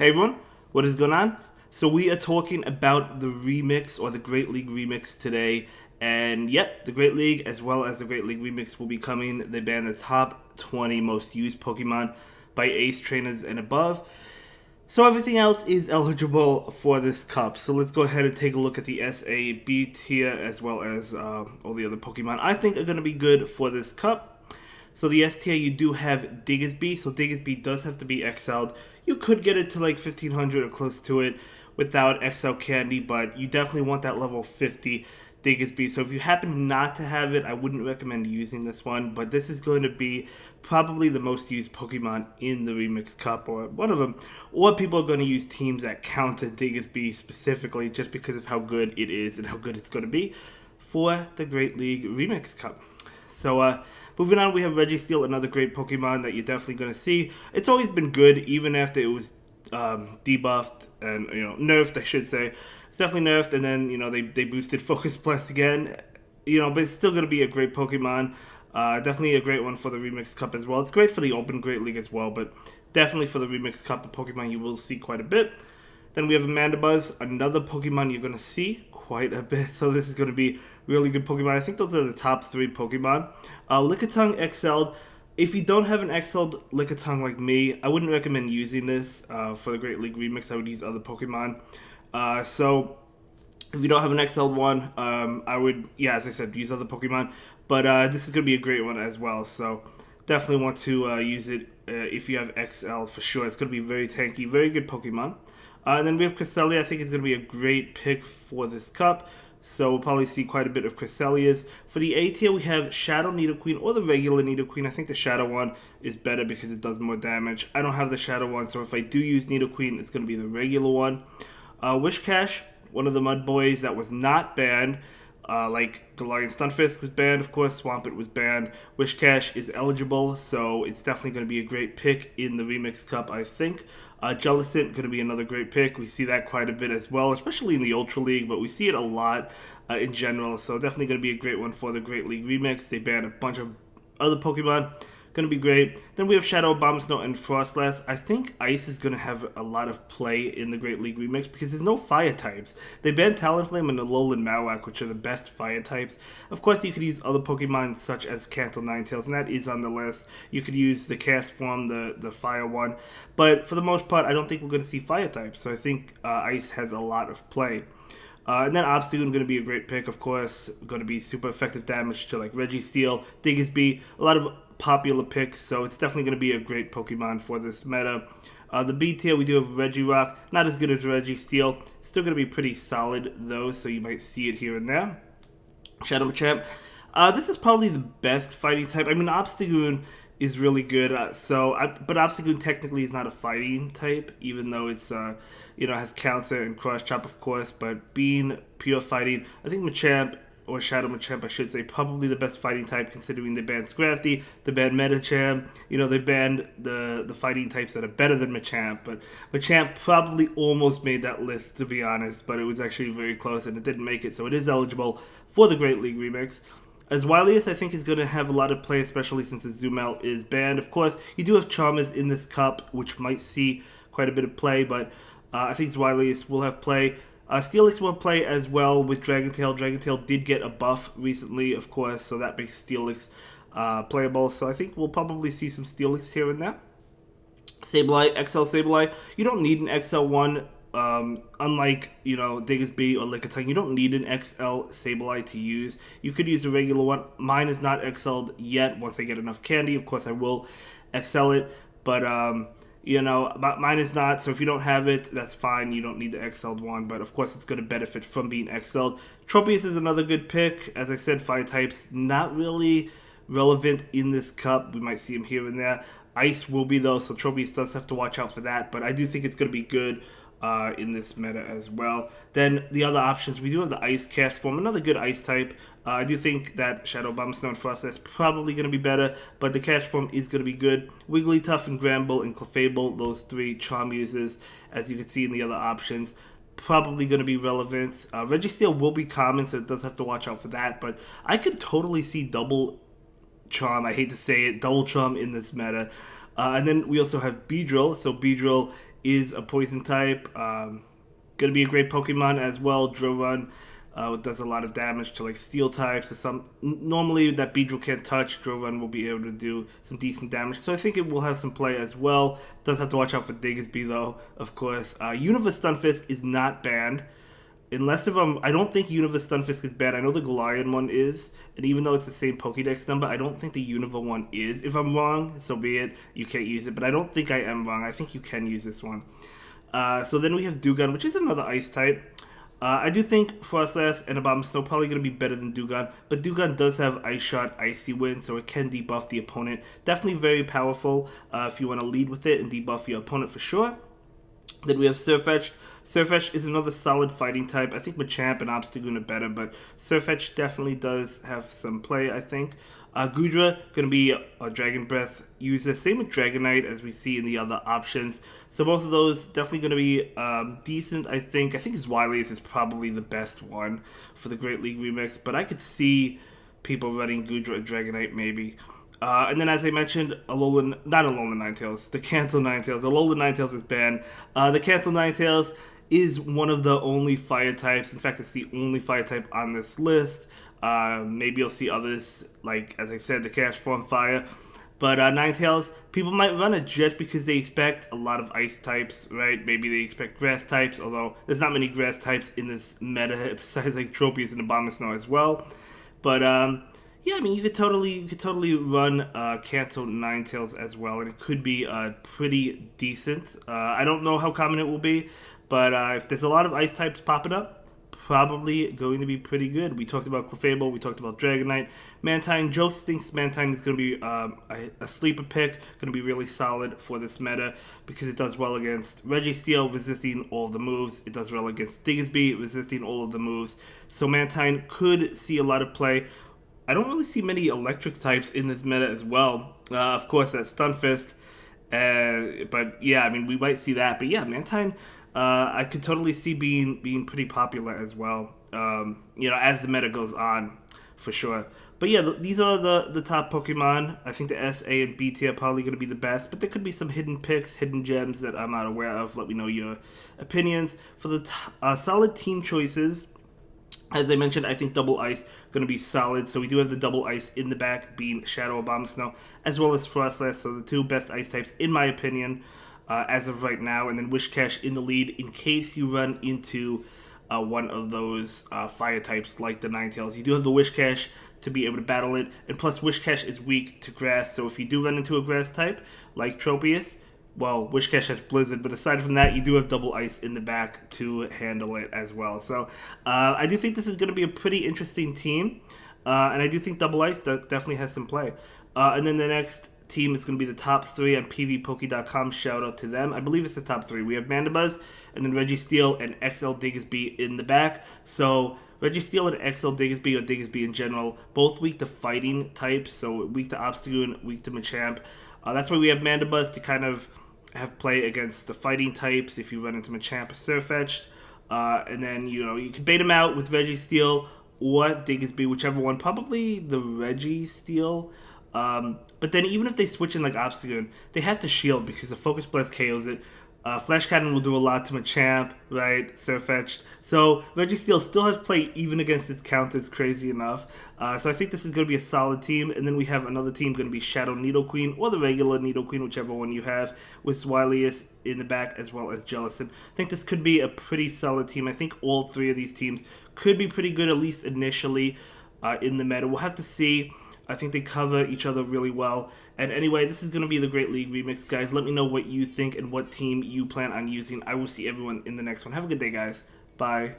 Hey everyone, what is going on? So we are talking about the remix or the Great League remix today. And yep, the Great League as well as the Great League remix will be coming. They ban the top 20 most used Pokemon by ace trainers and above. So everything else is eligible for this cup. So let's go ahead and take a look at the SA, B tier, as well as all the other Pokemon I think are going to be good for this cup. So the S tier, you do have Diggersby. So Diggersby does have to be XL'd. You could get it to like 1500 or close to it without XL candy, but you definitely want that level 50 Diggersby. So if you happen not to have it, I wouldn't recommend using this one, but this is going to be probably the most used Pokemon in the Remix Cup, or one of them. Or people are going to use teams that counter Diggersby specifically just because of how good it is and how good it's going to be for the Great League Remix Cup. So, moving on, we have Registeel, another great Pokemon that you're definitely going to see. It's always been good, even after it was debuffed and, nerfed, I should say. It's definitely nerfed, and then, they boosted Focus Plus again. But it's still going to be a great Pokemon. Definitely a great one for the Remix Cup as well. It's great for the Open Great League as well, but definitely for the Remix Cup, a Pokemon you will see quite a bit. Then we have Mandibuzz, another Pokemon you're going to see quite a bit. So this is going to be really good Pokemon. I think those are the top 3 Pokemon. Lickitung XL'd. If you don't have an XL'd Lickitung like me, I wouldn't recommend using this for the Great League Remix. I would use other Pokemon. So if you don't have an XL'd one, I would, as I said, use other Pokemon. But this is going to be a great one as well. So definitely want to use it if you have XL for sure. It's going to be very tanky, very good Pokemon. And then we have Cresselia. I think it's going to be a great pick for this cup. So we'll probably see quite a bit of Cresselias. For the A tier, we have Shadow Nidoqueen or the regular Nidoqueen. I think the Shadow one is better because it does more damage. I don't have the Shadow one, so if I do use Nidoqueen, it's going to be the regular one. Wishcash, one of the Mud Boys that was not banned. Like Galarian Stunfisk was banned, of course. Swampert was banned. Wishcash is eligible, so it's definitely going to be a great pick in the Remix Cup, I think. Jellicent, going to be another great pick. We see that quite a bit as well, especially in the Ultra League, but we see it a lot in general, so definitely going to be a great one for the Great League Remix. They banned a bunch of other Pokemon. Going to be great. Then we have Shadow, Bombsnow, and Frostlass. I think Ice is going to have a lot of play in the Great League Remix because there's no fire types. They banned Talonflame and Alolan Marowak, which are the best fire types. Of course, you could use other Pokemon such as Canto Ninetales, and that is on the list. You could use the Cast Form, the fire one. But for the most part, I don't think we're going to see fire types. So I think Ice has a lot of play. And then Obstagoon going to be a great pick, of course. Going to be super effective damage to like Registeel, Diggersby, a lot of popular picks, so it's definitely going to be a great Pokemon for this meta. The B tier, we do have Regirock, not as good as Registeel, still going to be pretty solid though, so you might see it here and there. Shadow Machamp, this is probably the best fighting type. I mean, Obstagoon is really good, but Obstagoon technically is not a fighting type, even though it's has counter and cross chop, of course. But being pure fighting, I think Machamp, or Shadow Machamp, I should say, probably the best fighting type, considering they banned Scrafty, they banned Medicham, they banned the fighting types that are better than Machamp, but Machamp probably almost made that list, to be honest, but it was actually very close, and it didn't make it, so it is eligible for the Great League Remix. As Wilius, I think, is going to have a lot of play, especially since the Zoomel is banned. Of course, you do have Charmers in this cup, which might see quite a bit of play, but I think Wilius will have play. Steelix will play as well with Dragon Tail. Dragon Tail did get a buff recently, of course, so that makes Steelix playable. So I think we'll probably see some Steelix here and there. Sableye, XL Sableye. You don't need an XL1. Unlike, Diggersby or Lickitung, you don't need an XL Sableye to use. You could use the regular one. Mine is not XL'd yet. Once I get enough candy, of course, I will XL it. But, mine is not, so if you don't have it, that's fine. You don't need the XL'd one, but of course it's going to benefit from being XL'd. Tropius is another good pick. As I said, fire types, not really relevant in this cup. We might see him here and there. Ice will be, though, so Tropius does have to watch out for that, but I do think it's going to be good in this meta as well. Then the other options, we do have the Ice Cast Form, another good Ice type. I do think that Shadow, Bombsnow, and Frost is probably going to be better, but the Cast Form is going to be good. Wigglytuff and Gramble and Clefable, those 3 charm users, as you can see in the other options, probably going to be relevant. Registeel will be common, so it does have to watch out for that, but I could totally see double charm, I hate to say it, double charm in this meta. And then we also have Beedrill. So Beedrill is a poison type. Gonna be a great Pokemon as well. Drorun does a lot of damage to like steel types. Or normally that Beedrill can't touch. Drorun will be able to do some decent damage. So I think it will have some play as well. Does have to watch out for Diggersby though, of course. Unova Stunfisk is not banned. Unless if I don't think Unova Stunfisk is bad. I know the Galarian one is, and even though it's the same Pokédex number, I don't think the Unova one is. If I'm wrong, so be it. You can't use it, but I don't think I am wrong. I think you can use this one. So then we have Dewgong, which is another Ice type. I do think Frostlass and Abomasnow probably going to be better than Dewgong, but Dewgong does have Ice Shot, Icy Wind, so it can debuff the opponent. Definitely very powerful if you want to lead with it and debuff your opponent for sure. Then we have Sirfetch'd. Sirfetch'd is another solid fighting type. I think Machamp and Obstagoon are better, but Sirfetch'd definitely does have some play, I think. Goodra, going to be a Dragon Breath user. Same with Dragonite, as we see in the other options. So both of those definitely going to be decent, I think. I think his Wiliest is probably the best one for the Great League Remix, but I could see people running Goodra or Dragonite maybe. And then, as I mentioned, not Alolan Ninetales, the Kanto Ninetales. Alolan Ninetales is banned. The Kanto Ninetales is one of the only fire types. In fact, it's the only fire type on this list. Maybe you'll see others, like, as I said, the Cash Form Fire. But Ninetales, people might run it just because they expect a lot of ice types, right? Maybe they expect grass types, although there's not many grass types in this meta, besides like Tropius and Abomasnow as well. But yeah, I mean, you could totally run Kanto Ninetales as well, and it could be pretty decent. I don't know how common it will be, but if there's a lot of ice types popping up, probably going to be pretty good. We talked about Clefable, we talked about Dragonite. Mantine, Joke thinks Mantine is going to be a sleeper pick, going to be really solid for this meta because it does well against Registeel, resisting all the moves. It does well against Diggersby, resisting all of the moves. So Mantine could see a lot of play. I don't really see many electric types in this meta as well. Of course, that's Stunfisk. But yeah, I mean, we might see that. But yeah, Mantine, I could totally see being pretty popular as well. As the meta goes on, for sure. But yeah, these are the top Pokemon. I think the S, A, and B tier are probably going to be the best. But there could be some hidden picks, hidden gems that I'm not aware of. Let me know your opinions. For the solid team choices, as I mentioned, I think Double Ice going to be solid. So we do have the Double Ice in the back, being Shadow Abomasnow, as well as Frostlass. So the two best ice types, in my opinion, as of right now. And then Whiscash in the lead in case you run into one of those fire types like the Ninetales. You do have the Whiscash to be able to battle it. And plus, Whiscash is weak to grass. So if you do run into a grass type like Tropius, well, Whiscash has Blizzard, but aside from that, you do have Double Ice in the back to handle it as well. So I do think this is going to be a pretty interesting team, and I do think Double Ice definitely has some play. And then the next team is going to be the top three on PvPoke.com. Shout out to them. I believe it's the top three. We have Mandibuzz, and then Registeel and XL Diggersby in the back. So Registeel and XL Diggersby, or Diggersby in general, both weak to fighting types, so weak to Obstagoon, weak to Machamp. That's why we have Mandibuzz to kind of have play against the fighting types if you run into Machamp or Sirfetch'd. And then, you can bait him out with Registeel or Diggersby, whichever one. Probably the Registeel. But then even if they switch in like Obstagoon, they have to shield because the Focus Blast KOs it. Flash Cannon will do a lot to Machamp, right? Sirfetch'd. So Registeel still has play even against its counters, crazy enough. So I think this is going to be a solid team. And then we have another team going to be Shadow Nidoqueen or the regular Nidoqueen, whichever one you have, with Wiliest in the back as well as Jellicent. I think this could be a pretty solid team. I think all three of these teams could be pretty good, at least initially, in the meta. We'll have to see. I think they cover each other really well. And anyway, this is going to be the Great League Remix, guys. Let me know what you think and what team you plan on using. I will see everyone in the next one. Have a good day, guys. Bye.